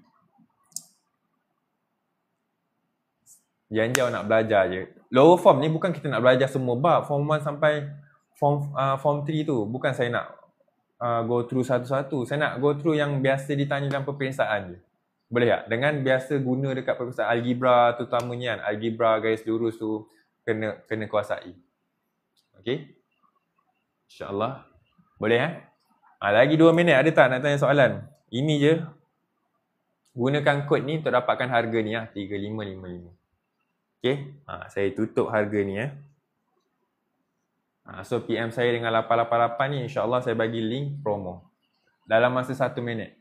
Janji awak nak belajar je. Lower form ni bukan kita nak belajar semua bab. Form 1 sampai form 3 tu. Bukan saya nak go through satu-satu. Saya nak go through yang biasa ditanya dalam peperiksaan je. Boleh tak? Dengan biasa guna dekat peperiksaan algebra terutamanya kan. Algebra garis lurus tu kena kuasai. Okay. InsyaAllah. Boleh lagi 2 minit. Ada tak nak tanya soalan? Ini je. Gunakan kod ni untuk dapatkan harga ni 3555. Okay. Saya tutup harga ni So PM saya dengan 888 ni, insyaAllah saya bagi link promo dalam masa 1 minit.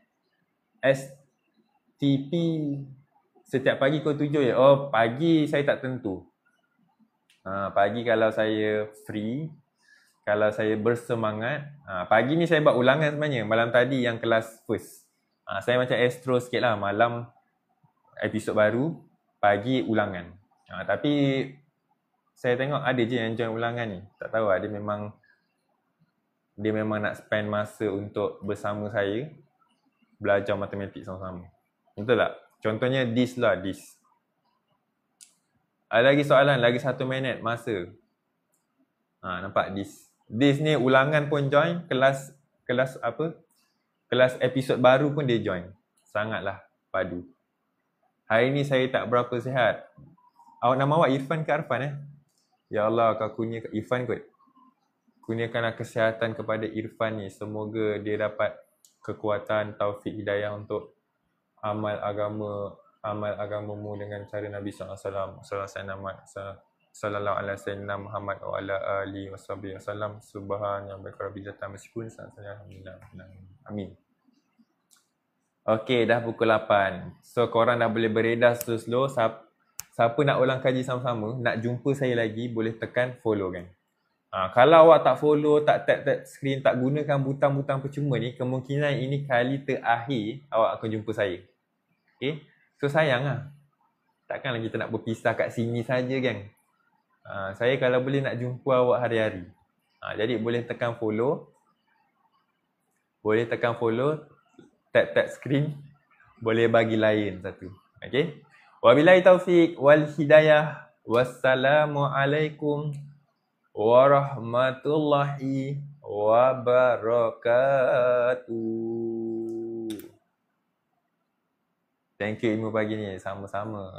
STP setiap pagi pukul 7 je. Pagi saya tak tentu. Pagi kalau saya free, kalau saya bersemangat. Pagi ni saya buat ulangan sebenarnya. Malam tadi yang kelas first. Saya macam astro sikit lah. Malam episod baru, pagi ulangan. Tapi saya tengok ada je yang join ulangan ni. Tak tahu dia memang nak spend masa untuk bersama saya belajar matematik sama-sama. Betul tak? Contohnya this. Ada lagi soalan, lagi 1 minit masa. Nampak this. This ni ulangan pun join, kelas episod baru pun dia join. Sangatlah padu. Hari ni saya tak berapa sihat. Nama awak Irfan ke Arfan Ya Allah, kau kurniakan Irfan kot. Kurniakanlah kesihatan kepada Irfan ni. Semoga dia dapat kekuatan, taufik, hidayah untuk amal agamamu dengan cara Nabi SAW. Sallallahu alaihi wasallam Muhammad wa ala alihi wasallam. Subhana rabbika rabbil izzati amma yasifun. Alhamdulillah. Amin. Okey, dah pukul 8. So korang dah boleh beredar slow-slow. Siapa nak ulang kaji sama-sama, nak jumpa saya lagi, boleh tekan follow kan. Kalau awak tak follow, tak tap screen, tak gunakan butang-butang percuma ni, kemungkinan ini kali terakhir awak akan jumpa saya. Okay? So sayang lah. Takkanlah kita nak berpisah kat sini saja kan. Saya kalau boleh nak jumpa awak hari-hari. Jadi boleh tekan follow. Boleh tekan follow. Tap screen. Boleh bagi lain satu. Okay. Wabillahi taufiq wal hidayah. Wassalamualaikum warahmatullahi wabarakatuh. Thank you ilmu pagi ni. Sama-sama.